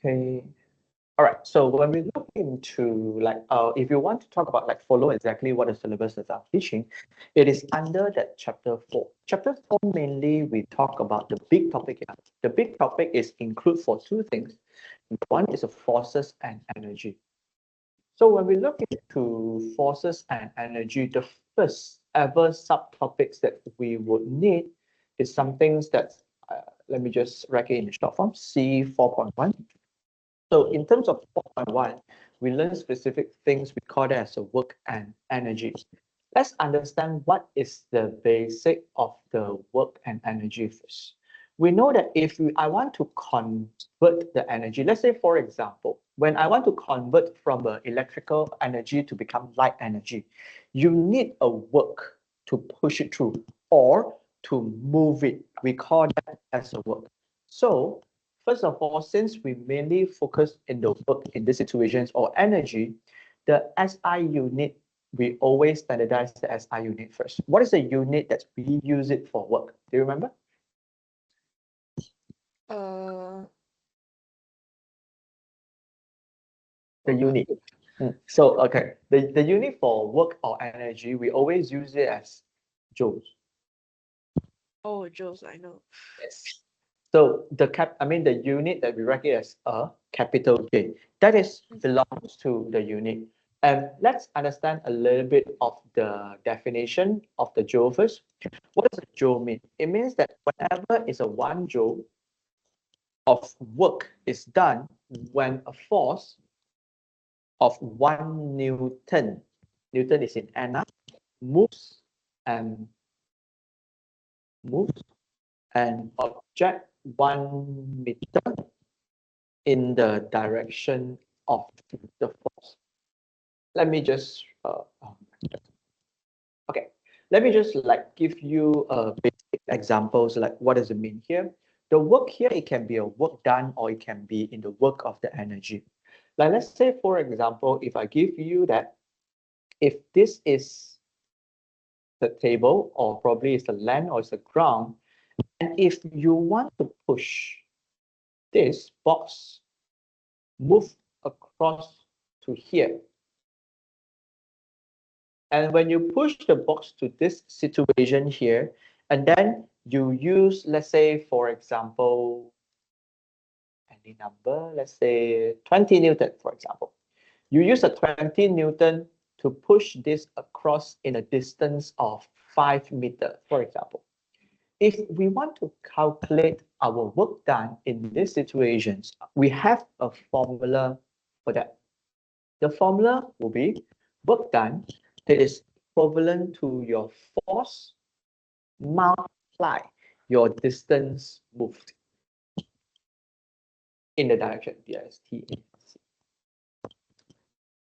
Okay. All right. So when we look into if you want to talk about follow exactly what the syllabuses are teaching, it is under that chapter 4. Chapter 4 mainly we talk about the big topic here. The big topic is include for two things. One is the forces and energy. So when we look into forces and energy, the first ever subtopics that we would need is something that let me just write it in the short form, C4.1. So in terms of 4.1, we learn specific things. We call that as a work and energy. Let's understand what is the basic of the work and energy first. We know that I want to convert the energy, let's say, for example, when I want to convert from electrical energy to become light energy, you need a work to push it through or to move it. We call that as a work. So first of all, since we mainly focus in the work in these situations or energy, the SI unit, we always standardize the SI unit first. What is the unit that we use it for work? Do you remember? The unit. So, okay, the unit for work or energy, we always use it as joules. Oh, joules, I know. Yes. So the unit that we write it as a capital J, that is belongs to the unit. And let's understand a little bit of the definition of the joule first. What does a joule mean? It means that whenever is a 1 joule of work is done when a force of 1 Newton, Newton is in Anna, moves and moves an object 1 meter in the direction of the force. Let me just okay. Let me just give you basic examples like what does it mean here. The work here, it can be a work done or it can be in the work of the energy. Like let's say, for example, if I give you that, if this is the table or probably it's the land or it's the ground, and if you want to push this box move across to here, and when you push the box to this situation here, and then you use, let's say, for example, any number, let's say 20 Newton, for example. You use a 20 Newton to push this across in a distance of 5 meters, for example. If we want to calculate our work done in these situations, we have a formula for that. The formula will be work done that is equivalent to your force multiply your distance moved in the direction DST.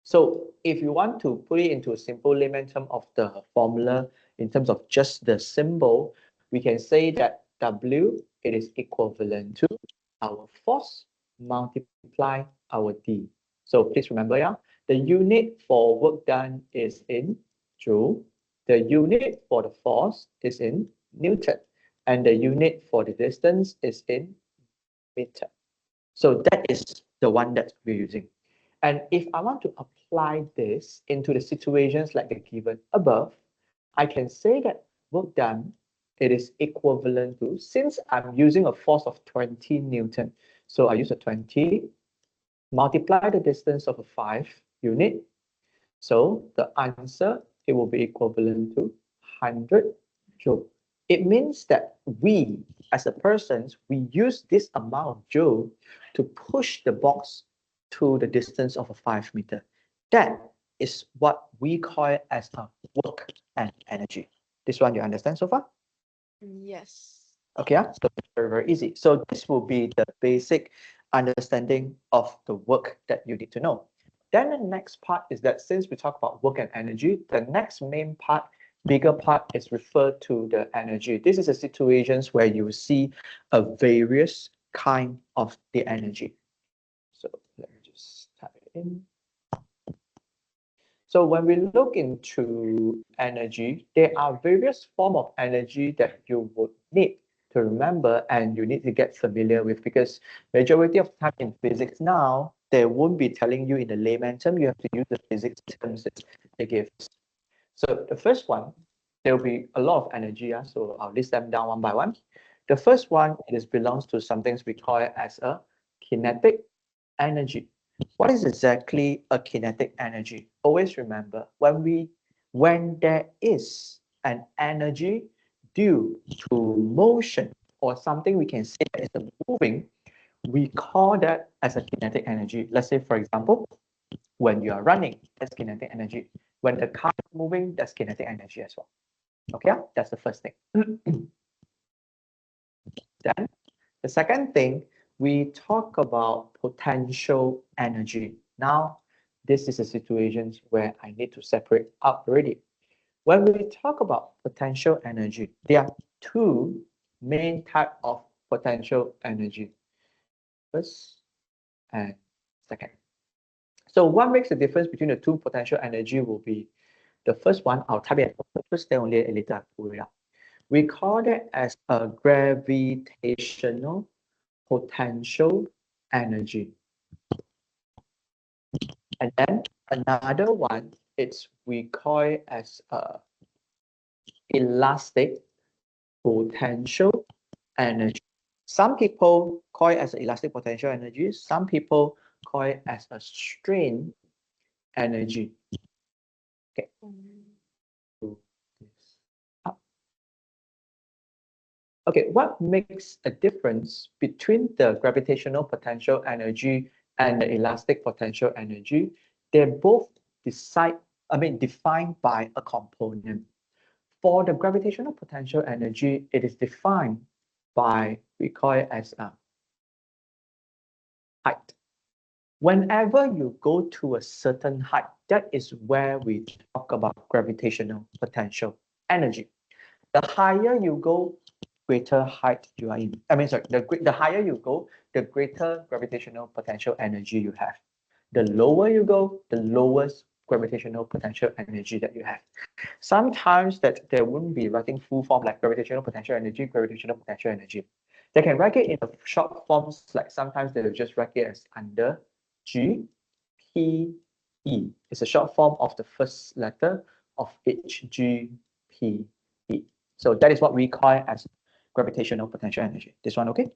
So if you want to put it into a simple layman term of the formula in terms of just the symbol, we can say that W, it is equivalent to our force multiply our D. So please remember, yeah, the unit for work done is in joule. The unit for the force is in Newton. And the unit for the distance is in meter. So that is the one that we're using. And if I want to apply this into the situations like the given above, I can say that work done, it is equivalent to, since I'm using a force of 20 Newton, so I use a 20, multiply the distance of a 5 unit. So the answer, it will be equivalent to 100 joule. It means that we, as a person, we use this amount of joule to push the box to the distance of a 5 meter. That is what we call it as a work and energy. This one you understand so far? Yes. Okay, yeah? So very, very easy. So this will be the basic understanding of the work that you need to know. Then the next part is that since we talk about work and energy, the next main part, bigger part, is referred to the energy. This is a situations where you see a various kind of the energy. So let me just type it in. So when we look into energy, there are various forms of energy that you would need to remember and you need to get familiar with, because majority of time in physics now, they won't be telling you in the layman term, you have to use the physics terms that they give. So the first one, there will be a lot of energy, so I'll list them down one by one. The first one, belongs to something we call it as a kinetic energy. What is exactly a kinetic energy? Always remember, when there is an energy due to motion or something we can say that is moving, we call that as a kinetic energy. Let's say, for example, when you are running, that's kinetic energy. When the car is moving, that's kinetic energy as well. Okay, that's the first thing. Then the second thing, we talk about potential energy. Now, this is a situation where I need to separate up already. When we talk about potential energy, there are two main type of potential energy. First and second. So what makes the difference between the two potential energy will be the first one, I'll type it first, then only later pull it up. We call that as a gravitational potential energy. And then another one, we call it as a elastic potential energy. Some people call it as elastic potential energy. Some people call it as a strain energy. Okay. Okay, what makes a difference between the gravitational potential energy and the elastic potential energy? They're both defined by a component. For the gravitational potential energy, it is defined by, we call it as a height. Whenever you go to a certain height, that is where we talk about gravitational potential energy. The higher you go, greater height you are in. The higher you go, the greater gravitational potential energy you have. The lower you go, the lowest gravitational potential energy that you have. Sometimes that there wouldn't be writing full form like gravitational potential energy, gravitational potential energy. They can write it in the short forms, like sometimes they will just write it as under G, P, E. It's a short form of the first letter of each G, P, E. So that is what we call it as gravitational potential energy. This one, okay?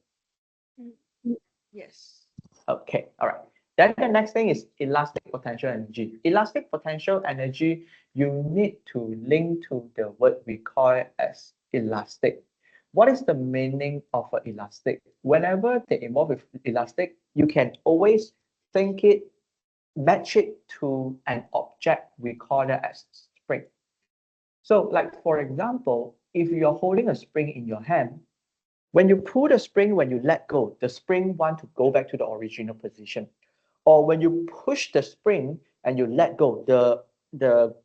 Yes. Okay, all right. Then the next thing is elastic potential energy. Elastic potential energy, you need to link to the word we call it as elastic. What is the meaning of an elastic? Whenever they involve with elastic, you can always match it to an object we call that as spring. So like for example, if you're holding a spring in your hand, when you pull the spring, when you let go, the spring want to go back to the original position. Or when you push the spring and you let go, the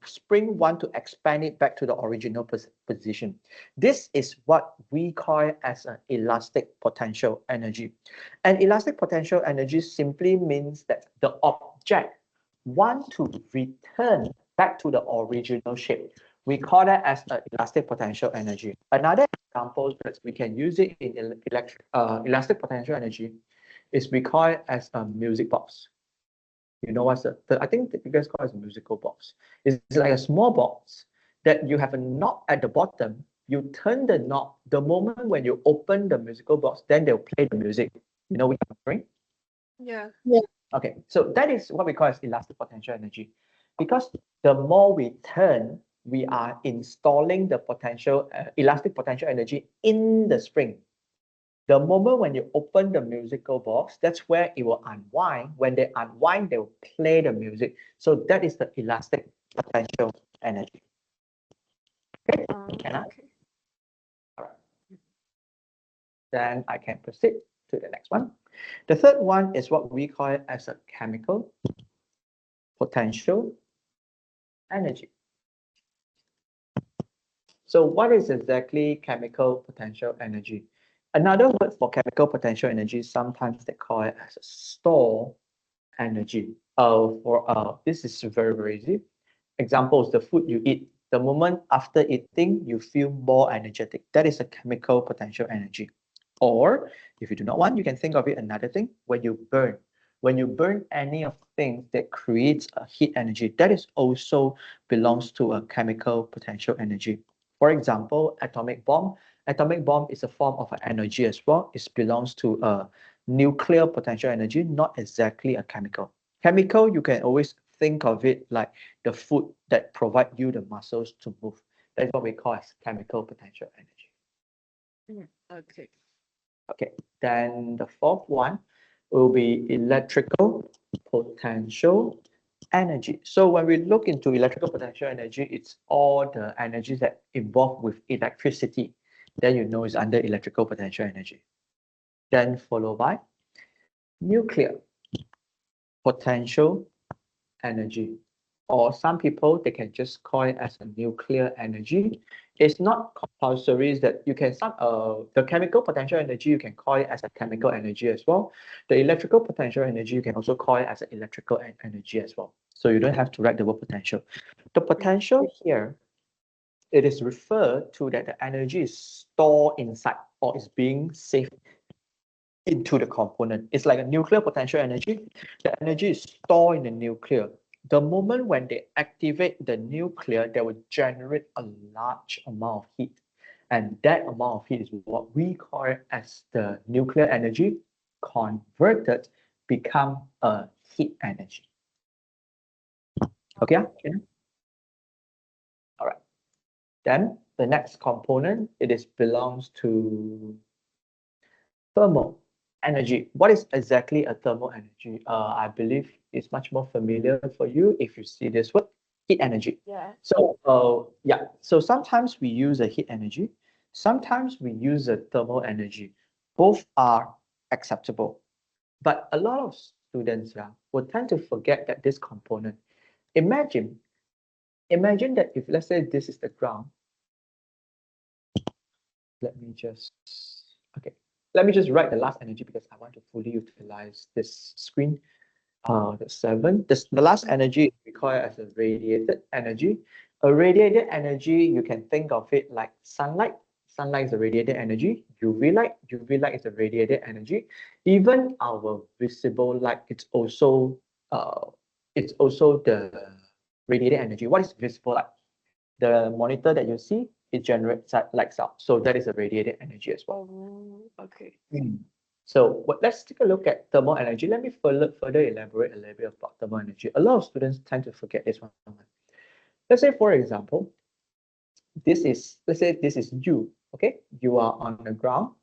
spring want to expand it back to the original position. This is what we call as an elastic potential energy. And elastic potential energy simply means that the object want to return back to the original shape. We call that as an elastic potential energy. Another example that we can use it in elastic potential energy is we call it as a music box. You know what's I think that you guys call it a musical box. It's like a small box that you have a knob at the bottom. You turn the knob. The moment when you open the musical box, then they'll play the music. You know what I'm referring? Yeah. Okay, so that is what we call as elastic potential energy. Because the more we turn, we are installing the elastic potential energy in the spring. The moment when you open the musical box, that's where it will unwind. When they unwind, they will play the music. So that is the elastic potential energy. Okay, Okay. all right. Then I can proceed to the next one. The third one is what we call it as a chemical potential energy. So what is exactly chemical potential energy? Another word for chemical potential energy, sometimes they call it as a store energy. This is very, very easy. Examples, the food you eat, The moment after eating, you feel more energetic. That is a chemical potential energy. Or if you do not want, you can think of it another thing. When you burn any of things that creates a heat energy, that is also belongs to a chemical potential energy. For example, atomic bomb. Atomic bomb is a form of an energy as well. It belongs to a nuclear potential energy, not exactly a chemical. Chemical, you can always think of it like the food that provide you the muscles to move. That's what we call as chemical potential energy. Okay. Okay, then the fourth one will be electrical potential energy. So when we look into electrical potential energy, it's all the energies that involved with electricity. Then you know it's under electrical potential energy. Then followed by nuclear potential energy. Or some people, they can just call it as a nuclear energy. It's not compulsory that you can the chemical potential energy, you can call it as a chemical energy as well. The electrical potential energy, you can also call it as an electrical energy as well. So you don't have to write the word potential. The potential here, it is referred to that the energy is stored inside or is being saved into the component. It's like a nuclear potential energy. The energy is stored in the nuclear. The moment when they activate the nuclear, they will generate a large amount of heat. And that amount of heat is what we call it as the nuclear energy converted become a heat energy. Okay, all right. Then the next component, it is belongs to thermal energy. What is exactly a thermal energy? I believe it's much more familiar for you if you see this word, heat energy. Yeah. So, yeah. So sometimes we use a heat energy. Sometimes we use a thermal energy. Both are acceptable. But a lot of students, yeah, will tend to forget that this component. Imagine, imagine that if let's say this is the ground. Let me just, okay. Let me just write the last energy because I want to fully utilize this screen. The seven. The last energy we call it as a radiated energy. A radiated energy, you can think of it like sunlight. Sunlight is a radiated energy. UV light is a radiated energy. Even our visible light, it's also the radiated energy. What is visible light? The monitor that you see, it generates lights out. So that is a radiated energy as well. Oh, okay. So let's take a look at thermal energy. Let me further elaborate a little bit about thermal energy. A lot of students tend to forget this one. Let's say, for example, let's say this is you, okay? You are on the ground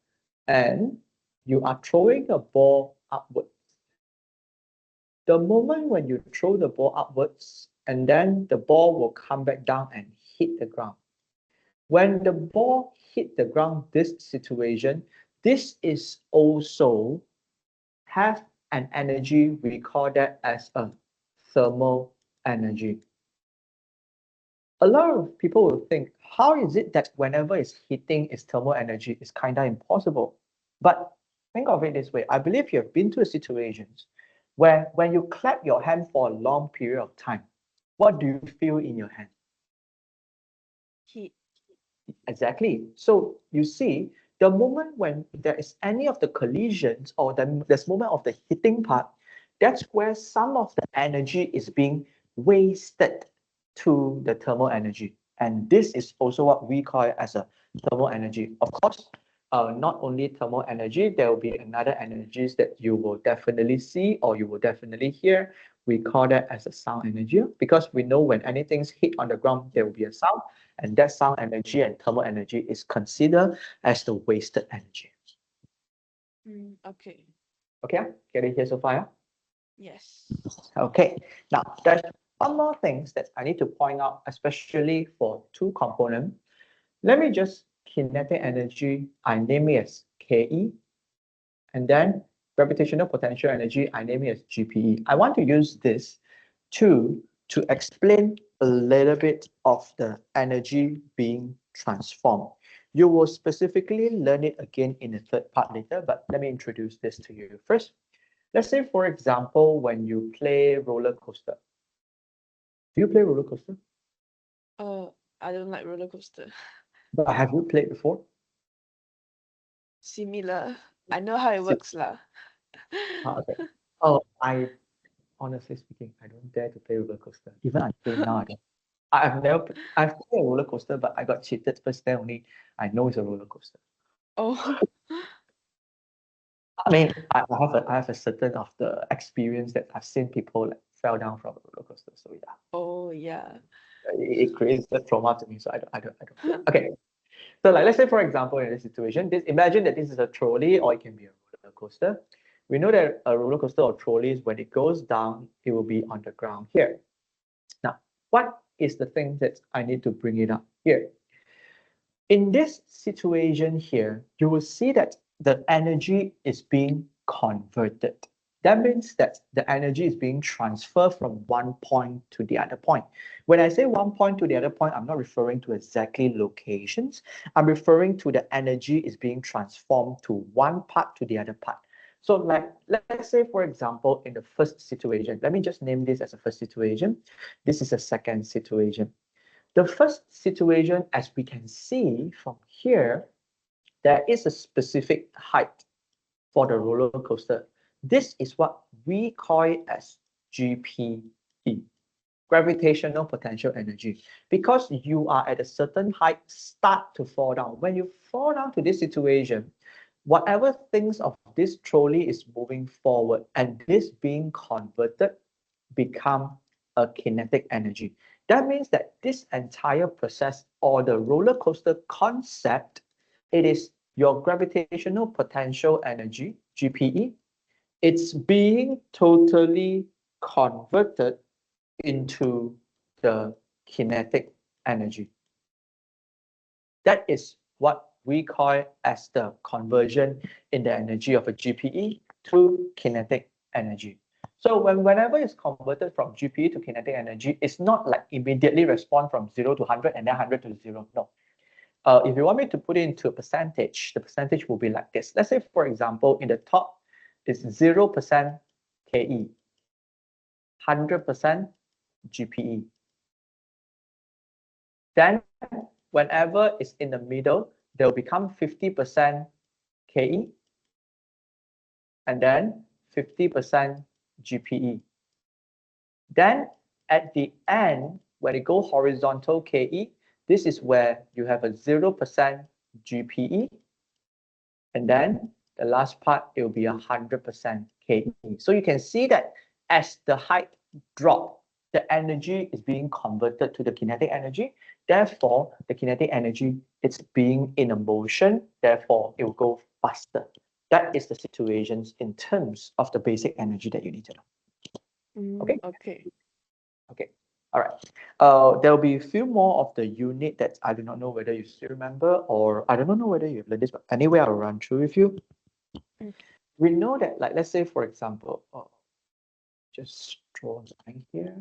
and you are throwing a ball upwards. The moment when you throw the ball upwards, and then the ball will come back down and hit the ground. When the ball hit the ground, this situation, this is also have an energy, we call that as a thermal energy. A lot of people will think, how is it that whenever it's hitting its thermal energy, it's kind of impossible? But think of it this way. I believe you have been to situations where when you clap your hand for a long period of time, what do you feel in your hand? Heat. Exactly. So you see, the moment when there is any of the collisions or this moment of the hitting part, that's where some of the energy is being wasted to the thermal energy. And this is also what we call it as a thermal energy. Of course, not only thermal energy, there will be another energies that you will definitely see or you will definitely hear. We call that as a sound energy because we know when anything's hit on the ground, there will be a sound, and that sound energy and thermal energy is considered as the wasted energy. Okay. Okay, get it here so far? Yeah? Yes. Okay, now there's one more things that I need to point out, especially for two components. Let me just kinetic energy, I name it as KE, and then gravitational potential energy, I name it as GPE. I want to use this to explain a little bit of the energy being transformed. You will specifically learn it again in the third part later, but let me introduce this to you first. Let's say, for example, when you play roller coaster. Do you play roller coaster? I don't like roller coaster. But have you played before? Similar. I know how it Si- works lah. okay. Oh, honestly speaking, I don't dare to play roller coaster. Even until now, I don't. I've played a roller coaster, but I got cheated first. Then only I know it's a roller coaster. Oh. I mean, I have a certain of the experience that I've seen people like fell down from a roller coaster. So yeah, Oh yeah. it creates a trauma to me. So I don't. Yeah. Okay. So like let's say for example in this situation, imagine that this is a trolley or it can be a roller coaster. We know that a roller coaster or trolley is when it goes down, it will be on the ground here. Now, what is the thing that I need to bring it up here? In this situation here, you will see that the energy is being converted. That means that the energy is being transferred from one point to the other point. When I say one point to the other point, I'm not referring to exactly locations. I'm referring to the energy is being transformed to one part to the other part. So like, let's say, for example, in the first situation, let me just name this as a first situation. This is a second situation. The first situation, as we can see from here, there is a specific height for the roller coaster. This is what we call it as GPE, gravitational potential energy. Because you are at a certain height, start to fall down. When you fall down to this situation, whatever things of this trolley is moving forward and this being converted become a kinetic energy. That means that this entire process or the roller coaster concept, it is your gravitational potential energy, GPE. It's being totally converted into the kinetic energy. That is what we call as the conversion in the energy of a GPE to kinetic energy. So whenever it's converted from GPE to kinetic energy, it's not like immediately respond from 0 to 100 and then 100 to 0. No. If you want me to put it into a percentage, the percentage will be like this. Let's say, for example, in the top is 0% KE, 100% GPE. Then whenever it's in the middle, they'll become 50% KE and then 50% GPE. Then at the end, when it go horizontal KE, this is where you have a 0% GPE. And then the last part, it will be 100% KE. So you can see that as the height drop, the energy is being converted to the kinetic energy. Therefore, the kinetic energy, it's being in a motion. Therefore, it will go faster. That is the situations in terms of the basic energy that you need to know. Okay? Okay. Okay. All right. There will be a few more of the unit that I do not know whether you still remember, or I don't know whether you've learned this, but anyway, I'll run through with you. Mm. We know that, like, let's say, for example, just draw a line here.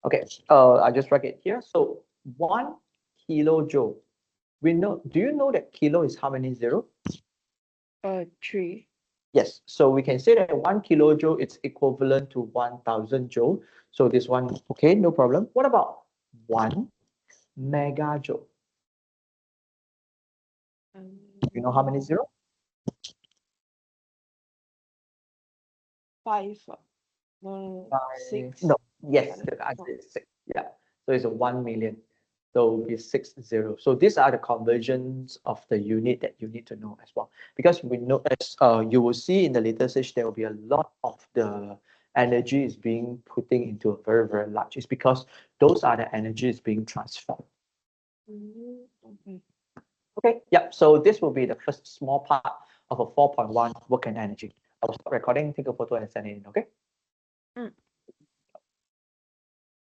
Okay, I just write it here. So 1 kilojoule. We know, do you know that kilo is how many zero? 3. Yes, so we can say that 1 kilojoule is equivalent to 1000 joule. So this one, okay, no problem. What about 1 megajoule? You know how many zero? 5. No, 6. No, yes, Other the answer four. is 6. Yeah, so it's a 1 million. So it's 6 0. So these are the conversions of the unit that you need to know as well. Because we know, as you will see in the later stage, there will be a lot of the energy is being putting into a very, very large. It's because those are the energies being transformed. Okay. Okay, yep. So this will be the first small part of a 4.1 work and energy. I will stop recording, take a photo and send it in, okay? Mm.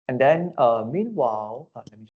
And then meanwhile, let me